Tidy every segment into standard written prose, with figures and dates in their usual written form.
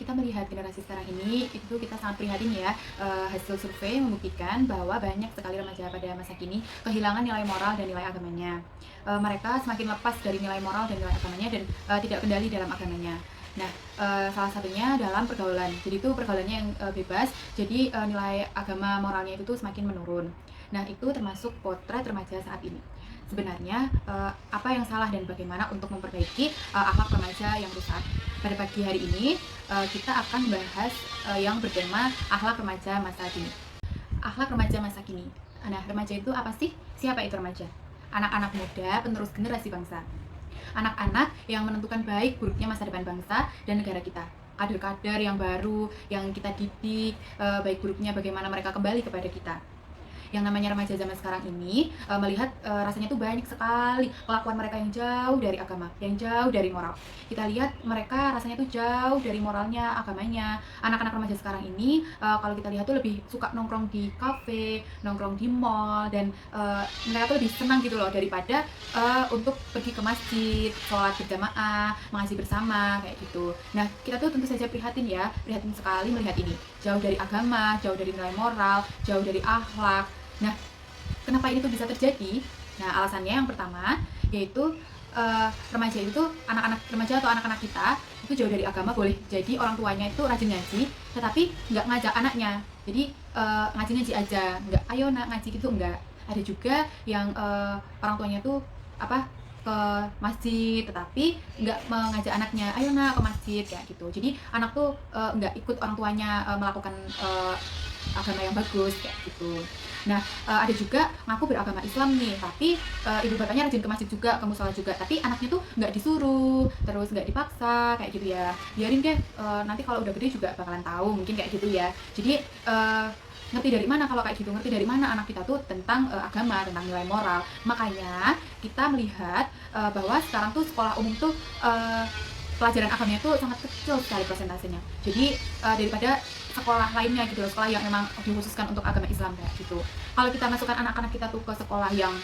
kita melihat generasi sekarang ini, itu kita sangat prihatin ya. Hasil survei membuktikan bahwa banyak sekali remaja pada masa kini kehilangan nilai moral dan nilai agamanya. Mereka semakin lepas dari nilai moral dan nilai agamanya dan tidak kendali dalam agamanya. Nah, salah satunya dalam pergaulan. Jadi itu pergaulannya yang bebas, jadi nilai agama moralnya itu tuh semakin menurun. Nah, itu termasuk potret remaja saat ini. Sebenarnya apa yang salah dan bagaimana untuk memperbaiki akhlak remaja yang rusak? Pada pagi hari ini kita akan bahas yang bertema akhlak remaja masa kini. Akhlak remaja masa kini. Nah, remaja itu apa sih? Siapa itu remaja? Anak-anak muda penerus generasi bangsa. Anak-anak yang menentukan baik buruknya masa depan bangsa dan negara kita. Kader-kader yang baru, yang kita didik, baik buruknya bagaimana mereka kembali kepada kita. Yang namanya remaja zaman sekarang ini melihat rasanya tuh banyak sekali kelakuan mereka yang jauh dari agama, yang jauh dari moral. Kita lihat mereka rasanya tuh jauh dari moralnya, agamanya. Anak-anak remaja sekarang ini kalau kita lihat tuh lebih suka nongkrong di kafe, nongkrong di mall, dan mereka tuh lebih senang gitu loh daripada untuk pergi ke masjid, sholat berjamaah, mengaji bersama kayak gitu. Nah, kita tuh tentu saja prihatin ya, prihatin sekali melihat ini. Jauh dari agama, jauh dari nilai moral, jauh dari akhlak. Nah, kenapa ini tuh bisa terjadi? Nah, alasannya yang pertama yaitu remaja itu anak-anak remaja atau anak-anak kita itu jauh dari agama. Boleh jadi orang tuanya itu rajin ngaji, tetapi nggak ngajak anaknya. Jadi ngaji-ngaji aja, nggak ayo nak ngaji gitu, nggak. Ada juga yang orang tuanya tuh apa ke masjid, tetapi nggak mengajak anaknya, ayo nak ke masjid kayak gitu. Jadi anak tuh nggak ikut orang tuanya melakukan agama yang bagus kayak gitu. Nah, ada juga ngaku beragama Islam nih, tapi ibu bapaknya rajin ke masjid juga, ke musola juga, tapi anaknya tuh nggak disuruh, terus nggak dipaksa kayak gitu ya. Biarin deh, nanti kalau udah gede juga bakalan tahu, mungkin kayak gitu ya. Jadi ngerti dari mana kalau kayak gitu? Ngerti dari mana anak kita tuh tentang agama, tentang nilai moral. Makanya kita melihat bahwa sekarang tuh sekolah umum tuh pelajaran agamanya tuh sangat kecil sekali persentasenya. Jadi daripada sekolah lainnya gitu loh, sekolah yang memang dikhususkan untuk agama Islam kayak gitu. Kalau kita masukkan anak-anak kita tuh ke sekolah yang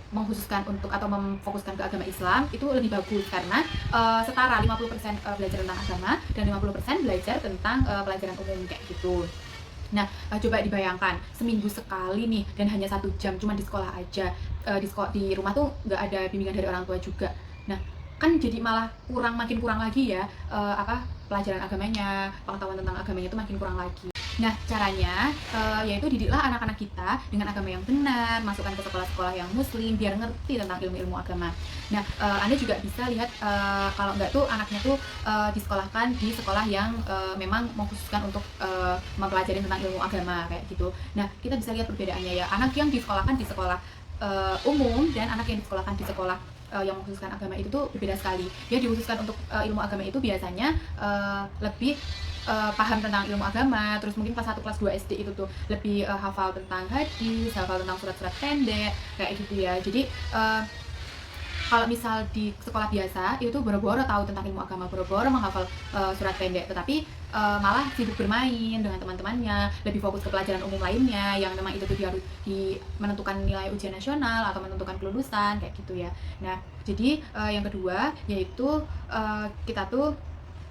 mengkhususkan untuk atau memfokuskan ke agama Islam, itu lebih bagus karena setara 50% belajar tentang agama dan 50% belajar tentang pelajaran umum kayak gitu. Nah, coba dibayangkan seminggu sekali nih dan hanya 1 jam cuma di sekolah aja. Di rumah tuh nggak ada bimbingan dari orang tua juga. Nah, kan jadi malah makin kurang lagi ya pelajaran agamanya, pengetahuan tentang agamanya itu makin kurang lagi. Nah, caranya yaitu didiklah anak-anak kita dengan agama yang benar, masukkan ke sekolah-sekolah yang muslim biar ngerti tentang ilmu-ilmu agama. Nah, Anda juga bisa lihat kalau nggak tuh anaknya tuh disekolahkan di sekolah yang memang mengkhususkan untuk mempelajari tentang ilmu agama kayak gitu. Nah, kita bisa lihat perbedaannya ya. Anak yang disekolahkan di sekolah umum dan anak yang disekolahkan di sekolah yang mengkhususkan agama itu tuh berbeda sekali. Dia dikhususkan untuk ilmu agama itu biasanya lebih paham tentang ilmu agama, terus mungkin kelas 1, kelas 2 SD itu tuh lebih hafal tentang hadis, hafal tentang surat-surat pendek kayak gitu ya. Jadi kalau misal di sekolah biasa itu tuh boro-boro tahu tentang ilmu agama, boro-boro menghafal surat pendek, tetapi malah sibuk bermain dengan teman-temannya, lebih fokus ke pelajaran umum lainnya yang memang itu tuh harus menentukan nilai ujian nasional atau menentukan kelulusan kayak gitu ya. Nah, jadi yang kedua yaitu kita tuh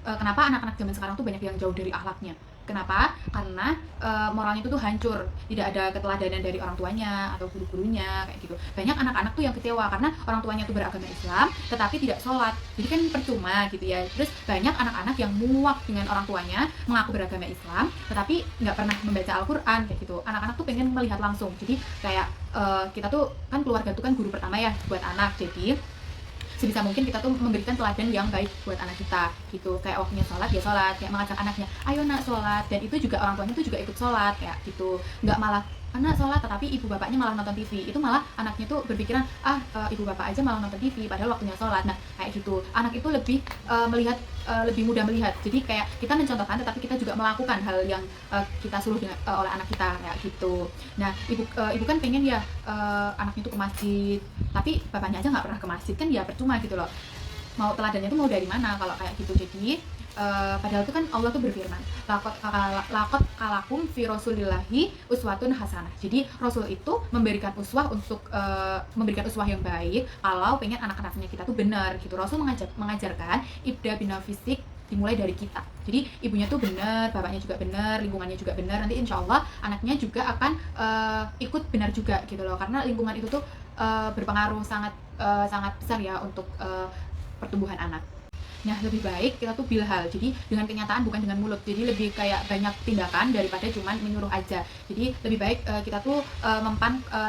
kenapa anak-anak zaman sekarang tuh banyak yang jauh dari akhlaknya. Kenapa? Karena moralnya itu tuh hancur, tidak ada keteladanan dari orang tuanya atau guru-gurunya kayak gitu. Banyak anak-anak tuh yang kecewa karena orang tuanya tuh beragama Islam tetapi tidak sholat, jadi kan percuma gitu ya. Terus banyak anak-anak yang muak dengan orang tuanya mengaku beragama Islam tetapi nggak pernah membaca Al-Quran kayak gitu. Anak-anak tuh pengen melihat langsung, jadi kayak kita tuh kan keluarga tuh kan guru pertama ya buat anak, jadi sebisa mungkin kita tuh memberikan teladan yang baik buat anak kita gitu. Kayak waktunya sholat ya sholat, kayak mengajak anaknya ayo nak sholat, dan itu juga orang tuanya tuh juga ikut sholat kayak gitu. Nggak malah anak sholat tetapi ibu bapaknya malah nonton TV, itu malah anaknya tuh berpikiran ibu bapak aja malah nonton TV padahal waktunya sholat. Nah kayak gitu, anak itu lebih melihat lebih mudah melihat, jadi kayak kita mencontohkan tetapi kita juga melakukan hal yang kita suruh oleh anak kita kayak gitu. Nah ibu kan pengen ya anaknya tuh ke masjid, tapi bapaknya aja nggak pernah ke masjid, kan ya percuma gitu loh. Mau teladannya tuh mau dari mana kalau kayak gitu. Jadi padahal itu kan Allah tuh berfirman lakot kalakum fi rasulillahi uswatun hasanah. Jadi Rasul itu memberikan uswah untuk memberikan uswah yang baik kalau pengen anak-anaknya kita tuh benar gitu. Rasul mengajarkan ibda bina fisik dimulai dari kita. Jadi ibunya tuh benar, bapaknya juga benar, lingkungannya juga benar, nanti insya Allah anaknya juga akan ikut benar juga gitu loh, karena lingkungan itu tuh berpengaruh sangat sangat besar ya untuk pertumbuhan anak. Nah, lebih baik kita tuh bilhal. Jadi dengan kenyataan bukan dengan mulut. Jadi lebih kayak banyak tindakan daripada cuman menyuruh aja. Jadi lebih baik kita tuh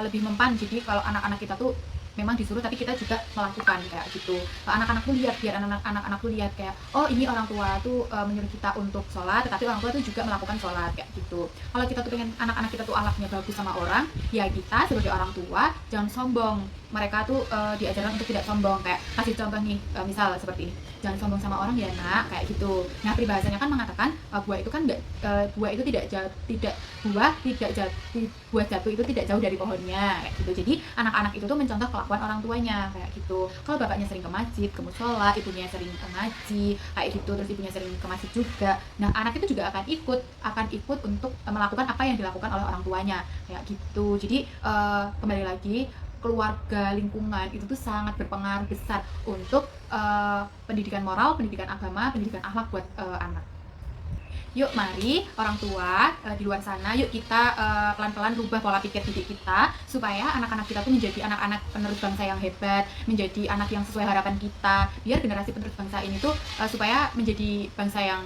lebih mempan. Jadi kalau anak-anak kita tuh memang disuruh tapi kita juga melakukan kayak gitu. Anak-anak tuh lihat, biar anak-anak tuh lihat kayak oh ini orang tua tuh menyuruh kita untuk sholat, tetapi orang tua tuh juga melakukan sholat kayak gitu. Kalau kita tuh pengen anak-anak kita tuh akhlaknya bagus sama orang, ya kita sebagai orang tua jangan sombong. Mereka tuh diajarkan untuk tidak sombong, kayak kasih contoh nih, misal seperti ini, jangan sombong sama orang ya nak, kayak gitu. Nah peribahasanya kan mengatakan buah itu kan buah itu tidak jauh, tidak buah tidak jatuh, buah jatuh itu tidak jauh dari pohonnya kayak gitu. Jadi anak-anak itu tuh mencontoh kelakuan orang tuanya kayak gitu. Kalau bapaknya sering ke masjid, ke musola, ibunya sering ke ngaji kayak gitu, terus ibunya sering ke masjid juga, nah anak itu juga akan ikut untuk melakukan apa yang dilakukan oleh orang tuanya kayak gitu. Jadi kembali lagi, keluarga, lingkungan itu tuh sangat berpengaruh besar untuk pendidikan moral, pendidikan agama, pendidikan akhlak buat anak. Yuk mari orang tua di luar sana, yuk kita pelan-pelan rubah pola pikir didik kita supaya anak-anak kita tuh menjadi anak-anak penerus bangsa yang hebat, menjadi anak yang sesuai harapan kita, biar generasi penerus bangsa ini tuh supaya menjadi bangsa yang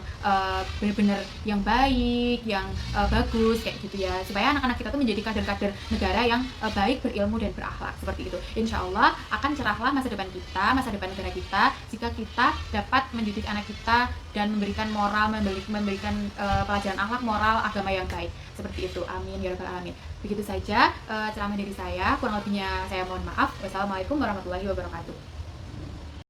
benar-benar yang baik, yang bagus kayak gitu ya, supaya anak-anak kita tuh menjadi kader-kader negara yang baik, berilmu dan berakhlak seperti itu. Insya Allah akan cerahlah masa depan kita, masa depan negara kita, jika kita dapat mendidik anak kita dan memberikan moral, memberikan pelajaran akhlak, moral, agama yang baik seperti itu. Amin ya rabbal alamin. Begitu saja ceramah dari saya, kurang lebihnya saya mohon maaf. Wassalamualaikum warahmatullahi wabarakatuh.